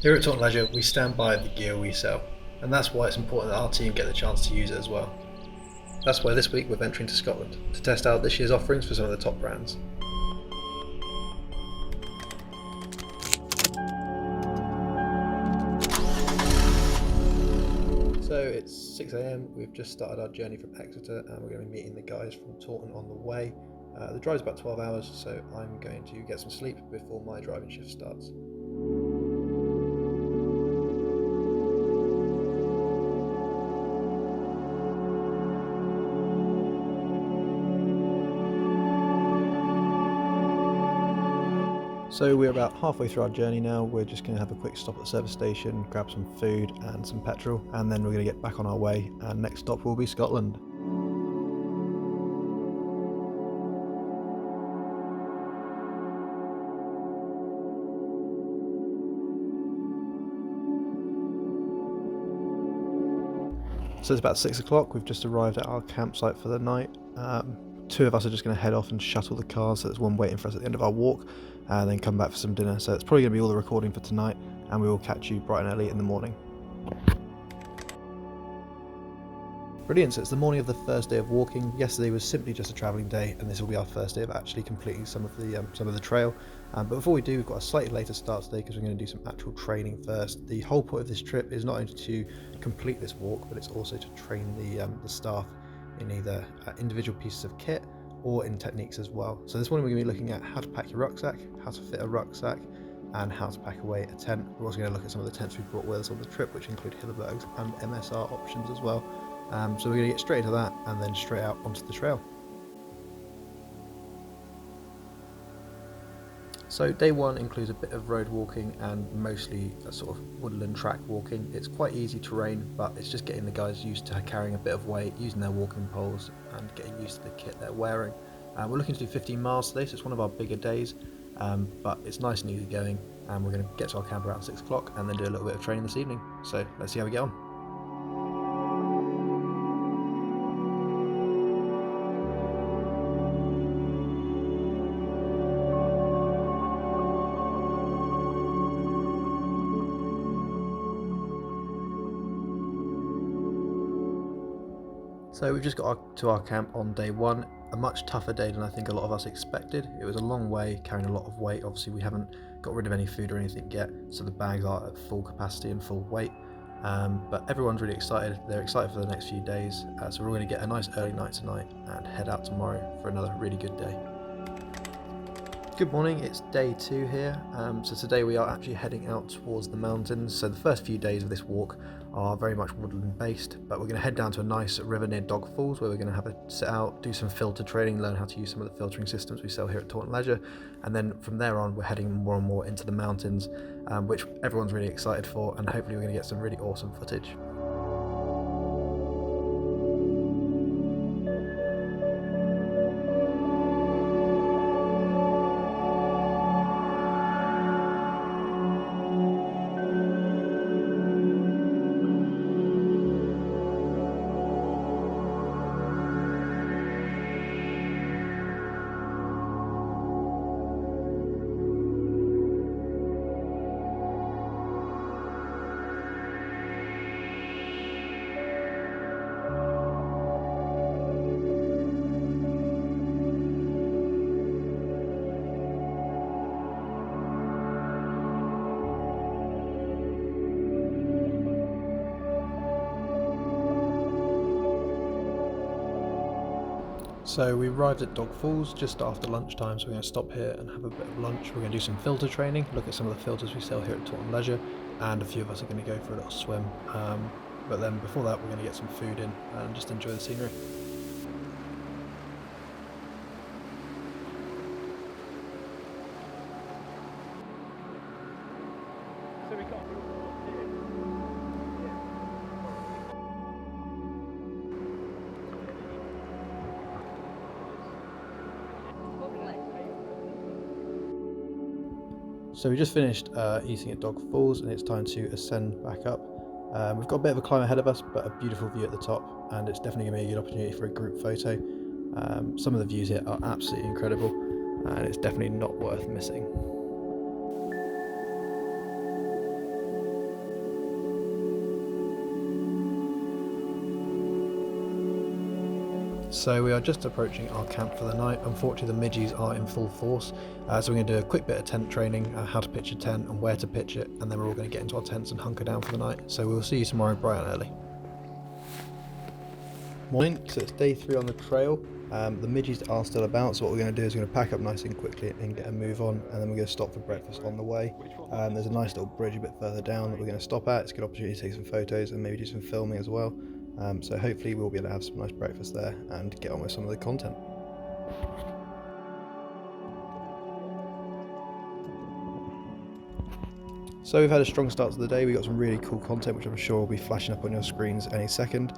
Here at Taunton Leisure, we stand by the gear we sell, and that's why it's important that our team get the chance to use it as well. That's why this week we're venturing to Scotland to test out this year's offerings for some of the top brands. So it's 6 a.m, we've just started our journey from Exeter and we're going to be meeting the guys from Taunton on the way. The drive's about 12 hours, so I'm going to get some sleep before my driving shift starts. So we're about halfway through our journey now. We're just going to have a quick stop at the service station, grab some food and some petrol, and then we're going to get back on our way, and next stop will be Scotland. So it's about 6 o'clock, we've just arrived at our campsite for the night. Two of us are just going to head off and shuttle the cars, so there's one waiting for us at the end of our walk, and then come back for some dinner. So it's probably going to be all the recording for tonight, and we will catch you bright and early in the morning. Brilliant, so it's the morning of the first day of walking. Yesterday was simply just a travelling day, and this will be our first day of actually completing some of the trail. But before we do, we've got a slightly later start today because we're going to do some actual training first. The whole point of this trip is not only to complete this walk, but it's also to train the staff in either individual pieces of kit or in techniques as well. So this morning we're going to be looking at how to pack your rucksack, how to fit a rucksack, and how to pack away a tent. We're also going to look at some of the tents we've brought with us on the trip, which include Hillebergs and MSR options as well. So we're going to get straight into that and then straight out onto the trail. So day one includes a bit of road walking and mostly a sort of woodland track walking. It's quite easy terrain, but it's just getting the guys used to carrying a bit of weight, using their walking poles and getting used to the kit they're wearing. We're looking to do 15 miles today, so it's one of our bigger days, but it's nice and easy going, and we're going to get to our camp around 6 o'clock and then do a little bit of training this evening. So let's see how we get on. So we've just got to our camp on day one, a much tougher day than I think a lot of us expected. It was a long way, carrying a lot of weight. Obviously we haven't got rid of any food or anything yet, so the bags are at full capacity and full weight. But everyone's really excited. They're excited for the next few days, so we're going to get a nice early night tonight and head out tomorrow for another really good day. Good morning, it's day 2 here. So today we are actually heading out towards the mountains. So the first few days of this walk are very much woodland based, but we're going to head down to a nice river near Dog Falls where we're going to have a sit out, do some filter training, learn how to use some of the filtering systems we sell here at Taunton Leisure, and then from there on we're heading more and more into the mountains, which everyone's really excited for, and hopefully we're going to get some really awesome footage. So we arrived at Dog Falls just after lunchtime, so we're going to stop here and have a bit of lunch. We're going to do some filter training, look at some of the filters we sell here at Taunton Leisure, and a few of us are going to go for a little swim. But then before that we're going to get some food in and just enjoy the scenery. So we just finished eating at Dog Falls and it's time to ascend back up. We've got a bit of a climb ahead of us, but a beautiful view at the top, and it's definitely going to be a good opportunity for a group photo. Some of the views here are absolutely incredible, and it's definitely not worth missing. So we are just approaching our camp for the night. Unfortunately, the midges are in full force, so we're going to do a quick bit of tent training, how to pitch a tent and where to pitch it, and then we're all going to get into our tents and hunker down for the night. So we'll see you tomorrow bright and early. Morning, so it's day 3 on the trail. The midges are still about, so what we're going to do is we're going to pack up nice and quickly and get a move on, and then we're going to stop for breakfast on the way. There's a nice little bridge a bit further down that we're going to stop at. It's a good opportunity to take some photos and maybe do some filming as well. So hopefully we'll be able to have some nice breakfast there and get on with some of the content. So we've had a strong start to the day. We've got some really cool content which I'm sure will be flashing up on your screens any second.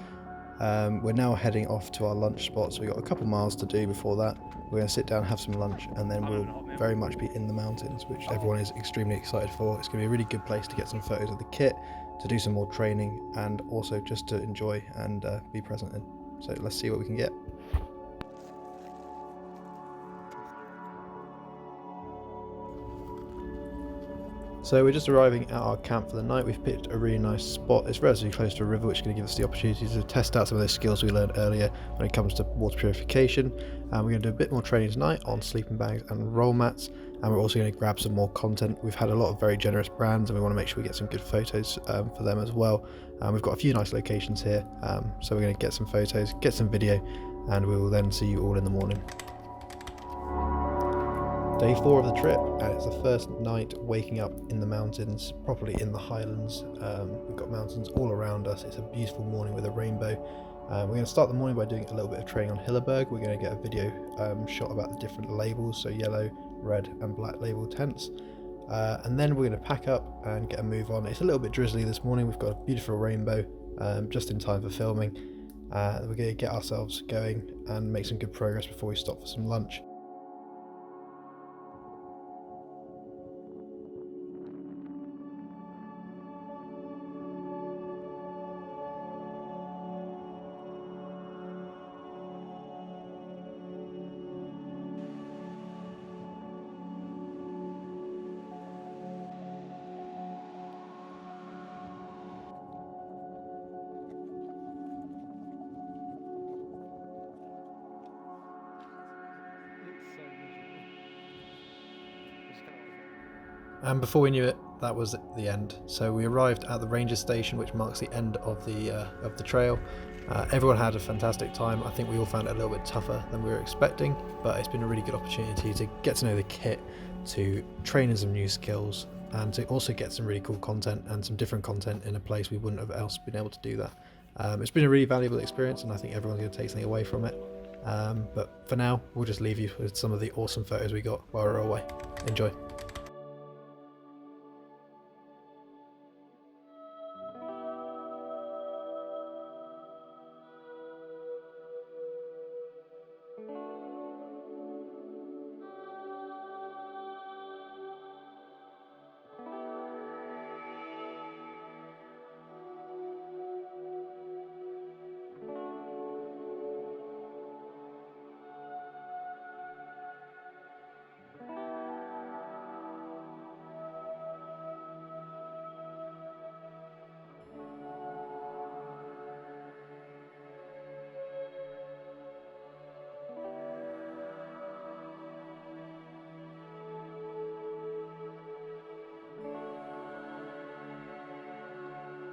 We're now heading off to our lunch spot, so we've got a couple miles to do before that. We're going to sit down, have some lunch, and then we'll very much be in the mountains, which everyone is extremely excited for. It's going to be a really good place to get some photos of the kit, to do some more training, and also just to enjoy and be present in. So let's see what we can get. So we're just arriving at our camp for the night. We've picked a really nice spot. It's relatively close to a river, which is going to give us the opportunity to test out some of those skills we learned earlier when it comes to water purification. We're going to do a bit more training tonight on sleeping bags and roll mats, and we're also going to grab some more content. We've had a lot of very generous brands, and we want to make sure we get some good photos for them as well. We've got a few nice locations here, so we're going to get some photos, get some video, and we will then see you all in the morning. Day 4 of the trip, and it's the first night waking up in the mountains, properly in the highlands. We've got mountains all around us. It's a beautiful morning with a rainbow. We're going to start the morning by doing a little bit of training on Hilleberg. We're going to get a video shot about the different labels, so yellow, red and black label tents. And then we're going to pack up and get a move on. It's a little bit drizzly this morning. We've got a beautiful rainbow just in time for filming. We're going to get ourselves going and make some good progress before we stop for some lunch. And before we knew it, that was the end. So we arrived at the ranger station, which marks the end of the trail. Everyone had a fantastic time. I think we all found it a little bit tougher than we were expecting, but it's been a really good opportunity to get to know the kit, to train in some new skills, and to also get some really cool content and some different content in a place we wouldn't have else been able to do that. It's been a really valuable experience, and I think everyone's going to take something away from it. But for now, we'll just leave you with some of the awesome photos we got while we were away. Enjoy.